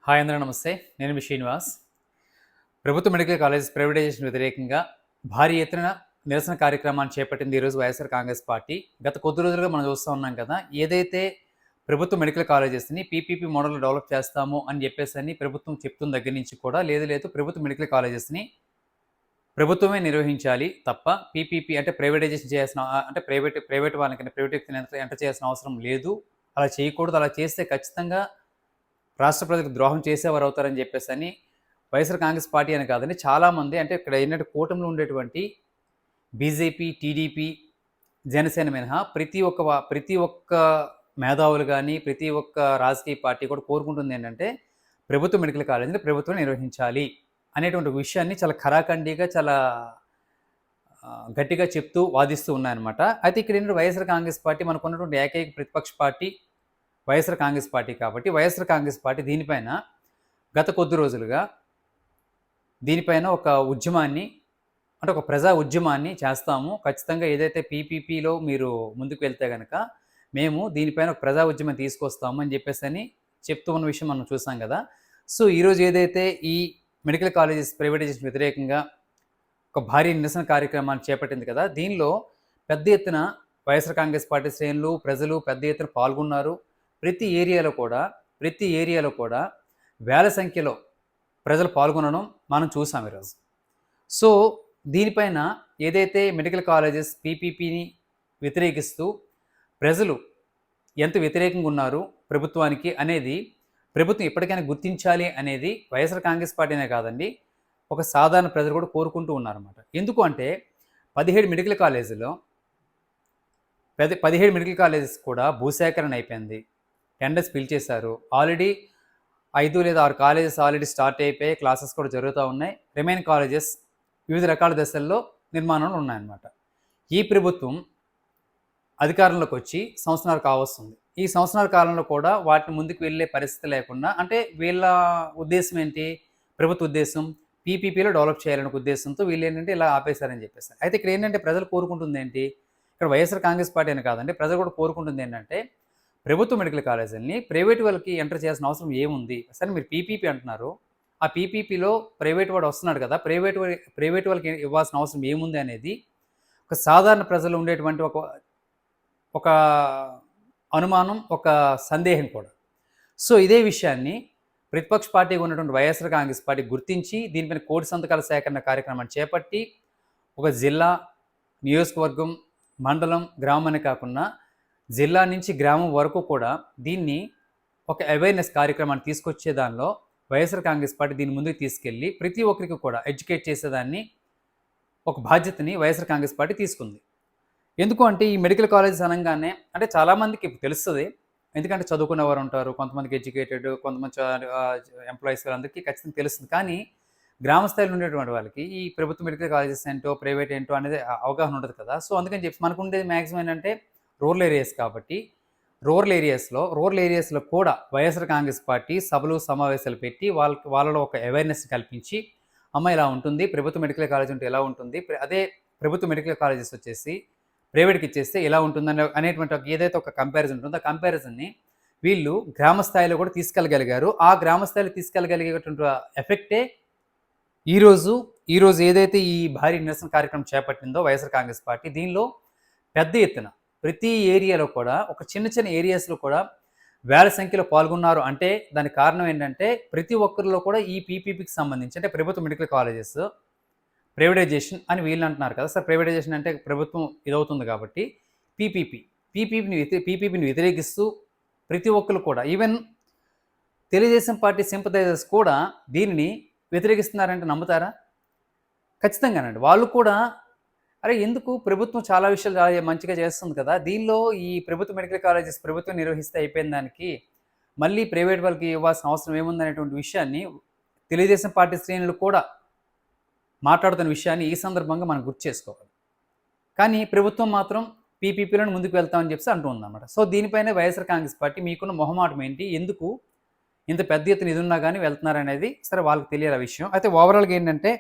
Hi అందరూ నమస్తే. నేను మీ శ్రీనివాస్. ప్రభుత్వ మెడికల్ కాలేజ్ ప్రైవేటైజేషన్ వ్యతిరేకంగా భారీ ఎత్తున నిరసన కార్యక్రమాన్ని చేపట్టింది ఈరోజు వైఎస్ఆర్ కాంగ్రెస్ పార్టీ. గత కొద్ది రోజులుగా మనం చూస్తూ ఉన్నాం కదా! ఏదైతే ప్రభుత్వ మెడికల్ కాలేజెస్‌ని పీపీపీ మోడల్‌లో డెవలప్ చేస్తాము అని చెప్పేసని ప్రభుత్వం చెప్తున్న దగ్గర నుంచి కూడా లేదు ప్రభుత్వ మెడికల్ కాలేజెస్‌ని ప్రభుత్వమే నిర్వహించాలి తప్ప పీపీపీ అంటే ప్రైవేటైజేషన్ చేయాల్సిన అంటే ప్రైవేట్ వాళ్ళకి ప్రైవేట్ వ్యక్తిని ఎంటర్ చేయాల్సిన అవసరం లేదు. అలా చేయకూడదు. అలా చేస్తే ఖచ్చితంగా రాష్ట్ర ప్రజలకు ద్రోహం చేసేవారు అవుతారని చెప్పేసని వైఎస్ఆర్ కాంగ్రెస్ పార్టీ అని కాదండి చాలామంది అంటే ఇక్కడ ఏంటంటే కూటమిలో ఉండేటువంటి బీజేపీ, టీడీపీ, జనసేన మినహా ప్రతి ఒక్క మేధావులు కానీ ప్రతి ఒక్క రాజకీయ పార్టీ కూడా కోరుకుంటుంది ఏంటంటే ప్రభుత్వ మెడికల్ కాలేజీని ప్రభుత్వం నిర్వహించాలి అనేటువంటి విషయాన్ని చాలా ఖరాఖండిగా చాలా గట్టిగా చెప్తూ వాదిస్తూ ఉన్నాయన్నమాట. అయితే ఇక్కడ ఏంటంటే వైఎస్ఆర్ కాంగ్రెస్ పార్టీ మనకున్నటువంటి ఏకైక ప్రతిపక్ష పార్టీ వైఎస్ఆర్ కాంగ్రెస్ పార్టీ కాబట్టి వైఎస్ఆర్ కాంగ్రెస్ పార్టీ దీనిపైన గత కొద్ది రోజులుగా దీనిపైన ఒక ఉద్యమాన్ని అంటే ఒక ప్రజా ఉద్యమాన్ని చేస్తాము. ఖచ్చితంగా ఏదైతే పీపీపీలో మీరు ముందుకు వెళ్తే గనక మేము దీనిపైన ఒక ప్రజా ఉద్యమం తీసుకొస్తాము అని చెప్పేసని చెప్తూ ఉన్న విషయం మనం చూసాం కదా! సో ఈరోజు ఏదైతే ఈ మెడికల్ కాలేజెస్ ప్రైవేటైజేషన్ వ్యతిరేకంగా ఒక భారీ నిరసన కార్యక్రమాన్ని చేపట్టింది కదా! దీనిలో పెద్ద ఎత్తున వైఎస్ఆర్ కాంగ్రెస్ పార్టీ శ్రేణులు, ప్రజలు పెద్ద ఎత్తున పాల్గొన్నారు. ప్రతి ఏరియాలో కూడా వేల సంఖ్యలో ప్రజలు పాల్గొనడం మనం చూసాం ఈరోజు. సో దీనిపైన ఏదైతే మెడికల్ కాలేజెస్ పీపీపీని వ్యతిరేకిస్తూ ప్రజలు ఎంత వ్యతిరేకంగా ఉన్నారు ప్రభుత్వానికి అనేది ప్రభుత్వం ఎప్పటికైనా గుర్తించాలి అనేది వైఎస్ఆర్ కాంగ్రెస్ పార్టీనే కాదండి, ఒక సాధారణ ప్రజలు కూడా కోరుకుంటూ ఉన్నారన్నమాట. ఎందుకు అంటే 17 మెడికల్ కాలేజెస్ కూడా భూసేకరణ అయిపోయింది. టెండర్స్ పిలిచేశారు. ఆల్రెడీ 5 లేదా 6 కాలేజెస్ ఆల్రెడీ స్టార్ట్ అయిపోయి క్లాసెస్ కూడా జరుగుతూ ఉన్నాయి. రిమైన్ కాలేజెస్ వివిధ రకాల దశల్లో నిర్మాణంలో ఉన్నాయన్నమాట. ఈ ప్రభుత్వం అధికారంలోకి వచ్చి సంవత్సరాలు కావస్తుంది. ఈ సంవత్సరాల కాలంలో కూడా వాటిని ముందుకు వెళ్ళే పరిస్థితి లేకుండా అంటే వీళ్ళ ఉద్దేశం ఏంటి? ప్రభుత్వ ఉద్దేశం పీపీపీలో డెవలప్ చేయాలనే ఉద్దేశంతో వీళ్ళు ఏంటంటే ఇలా ఆపేశారని చెప్పేసి. అయితే ఇక్కడ ఏంటంటే ప్రజలు కోరుకుంటుంది ఏంటి? ఇక్కడ వైఎస్ఆర్ కాంగ్రెస్ పార్టీ అని కాదండి, ప్రజలు కూడా కోరుకుంటుంది ఏంటంటే ప్రభుత్వ మెడికల్ కాలేజీలని ప్రైవేట్ వాళ్ళకి ఎంటర్ చేయాల్సిన అవసరం ఏముంది? సరే మీరు పీపీపీ అంటున్నారు. ఆ పీపీపీలో ప్రైవేట్ వాడు వస్తున్నాడు కదా! ప్రైవేట్ వాళ్ళకి ఇవ్వాల్సిన అవసరం ఏముంది అనేది ఒక సాధారణ ప్రజలు ఉండేటువంటి ఒక అనుమానం, ఒక సందేహం కూడా. సో ఇదే విషయాన్ని ప్రతిపక్ష పార్టీగా ఉన్నటువంటి వైఎస్ఆర్ కాంగ్రెస్ పార్టీ గుర్తించి దీనిపైన కోటి సంతకాల సేకరణ కార్యక్రమాన్ని చేపట్టి ఒక జిల్లా, నియోజకవర్గం, మండలం, గ్రామం అనే కాకుండా జిల్లా నుంచి గ్రామం వరకు కూడా దీన్ని ఒక అవేర్నెస్ కార్యక్రమాన్ని తీసుకొచ్చే దానిలో వైఎస్ఆర్ కాంగ్రెస్ పార్టీ దీన్ని ముందుకు తీసుకెళ్ళి ప్రతి ఒక్కరికి కూడా ఎడ్యుకేట్ చేసేదాన్ని ఒక బాధ్యతని వైఎస్ఆర్ కాంగ్రెస్ పార్టీ తీసుకుంది. ఎందుకు అంటే ఈ మెడికల్ కాలేజెస్ అనగానే అంటే చాలామందికి తెలుస్తుంది, ఎందుకంటే చదువుకునే వారు ఉంటారు, కొంతమందికి ఎడ్యుకేటెడ్, కొంతమంది ఎంప్లాయీస్ అందరికీ ఖచ్చితంగా తెలుస్తుంది. కానీ గ్రామ స్థాయిలో ఉండేటువంటి వాళ్ళకి ఈ ప్రభుత్వ మెడికల్ కాలేజెస్ ఏంటో ప్రైవేట్ ఏంటో అనేది అవగాహన ఉండదు కదా! సో అందుకని చెప్పి మనకు ఉండేది మ్యాక్సిమం ఏంటంటే రూరల్ ఏరియాస్ కాబట్టి రూరల్ ఏరియాస్లో కూడా వైఎస్ఆర్ కాంగ్రెస్ పార్టీ సభలు సమావేశాలు పెట్టి వాళ్ళలో ఒక అవేర్నెస్ కల్పించి అమ్మ ఇలా ఉంటుంది, ప్రభుత్వ మెడికల్ కాలేజ్ ఉంటే ఎలా ఉంటుంది, అదే ప్రభుత్వ మెడికల్ కాలేజెస్ వచ్చేసి ప్రైవేట్కి ఇచ్చేస్తే ఎలా ఉంటుంది అనేటువంటి ఏదైతే ఒక కంపారిజన్ ఉంటుందో ఆ కంపారిజన్ని వీళ్ళు గ్రామ స్థాయిలో కూడా తీసుకెళ్ళగలిగారు. ఆ గ్రామ స్థాయిలో తీసుకెళ్ళగలిగేటువంటి ఎఫెక్టే ఈరోజు ఏదైతే ఈ భారీ నిరసన కార్యక్రమం చేపట్టిందో వైఎస్ఆర్ కాంగ్రెస్ పార్టీ, దీనిలో పెద్ద ఎత్తున ప్రతి ఏరియాలో కూడా ఒక చిన్న ఏరియాస్లో కూడా వేల సంఖ్యలో పాల్గొన్నారు. అంటే దానికి కారణం ఏంటంటే ప్రతి ఒక్కరిలో కూడా ఈ పీపీపీకి సంబంధించి అంటే ప్రభుత్వ మెడికల్ కాలేజెస్ ప్రైవేటైజేషన్ అని వీళ్ళు అంటున్నారు కదా సార్. ప్రైవేటైజేషన్ అంటే ప్రభుత్వం ఇదవుతుంది కాబట్టి పీపీపీని వ్యతిరేకిస్తూ ప్రతి ఒక్కరు కూడా ఈవెన్ తెలుగుదేశం పార్టీ సింపథైజర్స్ కూడా దీనిని వ్యతిరేకిస్తున్నారంటే నమ్ముతారా? ఖచ్చితంగానండి. వాళ్ళు కూడా అరే ఎందుకు ప్రభుత్వం చాలా విషయాలు చాలా మంచిగా చేస్తుంది కదా, దీనిలో ఈ ప్రభుత్వ మెడికల్ కాలేజెస్ ప్రభుత్వం నిర్వహిస్తే అయిపోయిన దానికి మళ్ళీ ప్రైవేట్ వాళ్ళకి ఇవ్వాల్సిన అవసరం ఏముందనేటువంటి విషయాన్ని తెలుగుదేశం పార్టీ శ్రేణులు కూడా మాట్లాడుతున్న విషయాన్ని ఈ సందర్భంగా మనం గుర్తు చేసుకోవాలి. కానీ ప్రభుత్వం మాత్రం పీపీపీలను ముందుకు వెళ్తామని చెప్పి అంటూ ఉందన్నమాట. సో దీనిపైన వైఎస్ఆర్ కాంగ్రెస్ పార్టీ మీకున్న మొహమాటం ఏంటి, ఎందుకు ఇంత పెద్ద ఎత్తున ఇది ఉన్నా కానీ వెళ్తున్నారనేది సరే వాళ్ళకి తెలియాలి ఆ విషయం. అయితే ఓవరాల్గా ఏంటంటే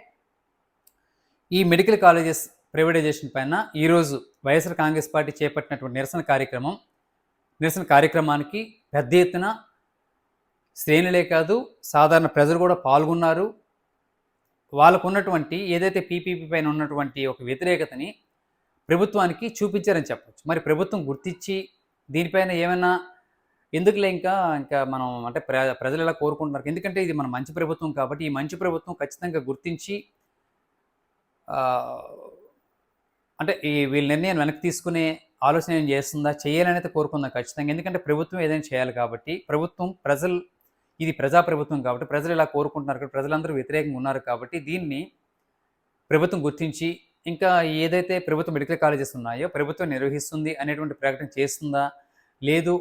ఈ మెడికల్ కాలేజెస్ ప్రైవేటైజేషన్ పైన ఈరోజు వైఎస్ఆర్ కాంగ్రెస్ పార్టీ చేపట్టినటువంటి నిరసన కార్యక్రమానికి పెద్ద ఎత్తున శ్రేణులే కాదు, సాధారణ ప్రజలు కూడా పాల్గొన్నారు. వాళ్ళకున్నటువంటి ఏదైతే పీపీపీ పైన ఉన్నటువంటి ఒక వ్యతిరేకతని ప్రభుత్వానికి చూపించారని చెప్పొచ్చు. మరి ప్రభుత్వం గుర్తిచ్చి దీనిపైన ఏమైనా ఎందుకులే ఇంకా మనం అంటే ప్రజలు ఎలా కోరుకుంటున్నారు. ఎందుకంటే ఇది మన మంచి ప్రభుత్వం కాబట్టి, ఈ మంచి ప్రభుత్వం ఖచ్చితంగా గుర్తించి ఆహ్, అంటే వీళ్ళ నిర్ణయాన్ని వెనక్కి తీసుకునే ఆలోచన ఏం చేస్తుందా? చేయాలనైతే కోరుకుందాం ఖచ్చితంగా. ఎందుకంటే ప్రభుత్వం ఏదైనా చేయాలి కాబట్టి, ఇది ప్రజా ప్రభుత్వం కాబట్టి ప్రజలు ఇలా కోరుకుంటున్నారు కాబట్టి, ప్రజలందరూ వ్యతిరేకంగా ఉన్నారు కాబట్టి, దీన్ని ప్రభుత్వం గుర్తించి ఇంకా ఏదైతే ప్రభుత్వ మెడికల్ కాలేజెస్ ఉన్నాయో ప్రభుత్వం నిర్వహిస్తుంది అనేటువంటి ప్రకటన చేస్తుందా? లేదు.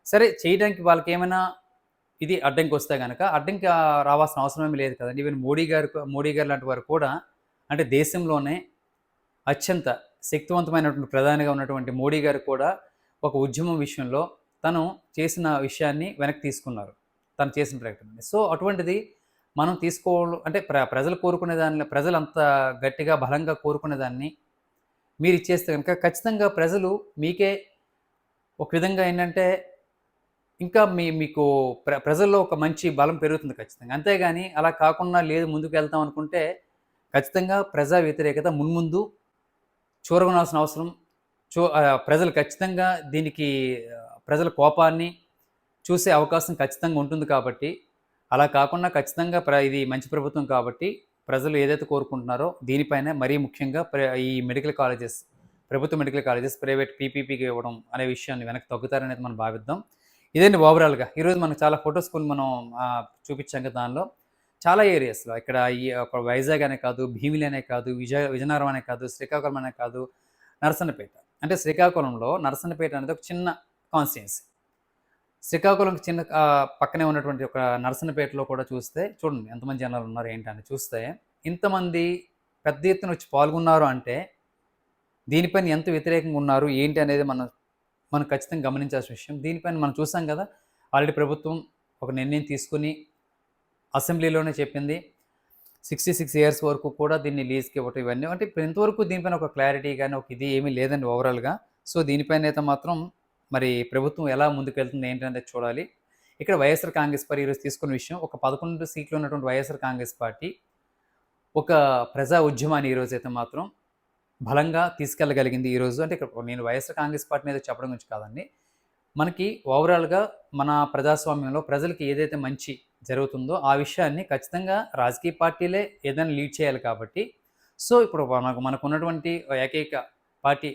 సరే చేయడానికి వాళ్ళకేమైనా ఇది అడ్డంకి వస్తే గనక అడ్డంకి రావాల్సిన అవసరం ఏమీ లేదు కదండీ. ఈవెన్ మోడీ గారు లాంటి వారు కూడా అంటే దేశంలోనే అత్యంత శక్తివంతమైనటువంటి ప్రధానిగా ఉన్నటువంటి మోడీ గారు కూడా ఒక ఉద్యమం విషయంలో తను చేసిన విషయాన్ని వెనక్కి తీసుకున్నారు. తను చేసిన ప్రకటనని. సో, అటువంటిది మనం అంటే ప్రజలు కోరుకునే దానిలో ప్రజలు అంత గట్టిగా, బలంగా కోరుకునే దాన్ని మీరిచ్చేస్తే గనుక ఖచ్చితంగా ప్రజలు మీకే ఒక విధంగా ఏంటంటే ఇంకా మీకు ప్రజల్లో ఒక మంచి బలం పెరుగుతుంది ఖచ్చితంగా. అంతేగాని అలా కాకుండా లేదు ముందుకెళ్తాం అనుకుంటే ఖచ్చితంగా ప్రజా వ్యతిరేకత మున్ముందు చూరగొనాల్సిన అవసరం ప్రజలు ఖచ్చితంగా దీనికి ప్రజల కోపాన్ని చూసే అవకాశం ఖచ్చితంగా ఉంటుంది కాబట్టి, అలా కాకుండా ఖచ్చితంగా ఇది మంచి ప్రభుత్వం కాబట్టి ప్రజలు ఏదైతే కోరుకుంటున్నారో దీనిపైన మరీ ముఖ్యంగా ఈ మెడికల్ కాలేజెస్, ప్రభుత్వ మెడికల్ కాలేజెస్ ప్రైవేట్ పీపీపీకి ఇవ్వడం అనే విషయాన్ని వెనక్కి తగ్గుతారనేది మనం భావిద్దాం. ఇదండి ఓవరాల్‌గా. ఈరోజు మనకు చాలా ఫోటోస్‌ని మనం చూపించాం కదా! దానిలో చాలా ఏరియాస్‌లో ఇక్కడ ఒక వైజాగ్ అనే కాదు, భీమిలి అనే కాదు, విజయనగరం అనే కాదు, శ్రీకాకుళం అనే కాదు, నరసన్నపేట. అంటే శ్రీకాకుళంలో నరసన్నపేట అనేది ఒక చిన్న కాన్స్టిట్యుయెన్సీ. శ్రీకాకుళంకి చిన్న పక్కనే ఉన్నటువంటి ఒక నరసన్నపేటలో కూడా చూస్తే చూడండి ఎంతమంది జనాలు ఉన్నారు ఏంటని చూస్తే ఇంతమంది పెద్ద ఎత్తున వచ్చి పాల్గొన్నారు అంటే దీనిపైన ఎంత వ్యతిరేకంగా ఉన్నారు ఏంటి అనేది మనం ఖచ్చితంగా గమనించాల్సిన విషయం. దీనిపైన మనం చూసాం కదా ఆల్రెడీ ప్రభుత్వం ఒక నిర్ణయం తీసుకుని అసెంబ్లీలోనే చెప్పింది 66 ఇయర్స్ వరకు కూడా దీన్ని లీజ్కి ఇవ్వటం ఇవన్నీ అంటే ఇంతవరకు దీనిపైన ఒక క్లారిటీ కానీ ఒక ఇది ఏమీ లేదండి ఓవరాల్గా. సో దీనిపైన అయితే మాత్రం మరి ప్రభుత్వం ఎలా ముందుకెళ్తుంది ఏంటనేది చూడాలి. ఇక్కడ వైఎస్ఆర్ కాంగ్రెస్ పార్టీ ఈరోజు తీసుకున్న విషయం ఒక 11 సీట్లు ఉన్నటువంటి వైఎస్ఆర్ కాంగ్రెస్ పార్టీ ఒక ప్రజా ఉద్యమాన్ని ఈరోజైతే మాత్రం బలంగా తీసుకెళ్ళగలిగింది ఈరోజు. అంటే ఇక్కడ నేను వైఎస్ఆర్ కాంగ్రెస్ పార్టీని ఏదో చెప్పడం గురించి కాదండి. మనకి ఓవరాల్‌గా మన ప్రజాస్వామ్యంలో ప్రజలకి ఏదైతే మంచి జరుగుతుందో ఆ విషయాన్ని ఖచ్చితంగా రాజకీయ పార్టీలే ఏదైనా లీడ్ చేయాలి కాబట్టి, సో ఇప్పుడు మనకున్నటువంటి ఏకైక పార్టీ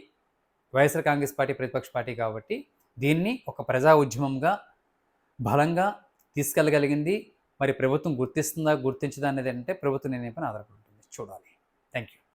వైఎస్ఆర్ కాంగ్రెస్ పార్టీ ప్రతిపక్ష పార్టీ కాబట్టి దీన్ని ఒక ప్రజా ఉద్యమంగా బలంగా తీసుకెళ్ళగలిగింది. మరి ప్రభుత్వం గుర్తిస్తుందా, గుర్తించదా అనేది అంటే ప్రభుత్వ నిర్ణయంపైన ఆధారపడి ఉంటుంది. చూడాలి. Thank you.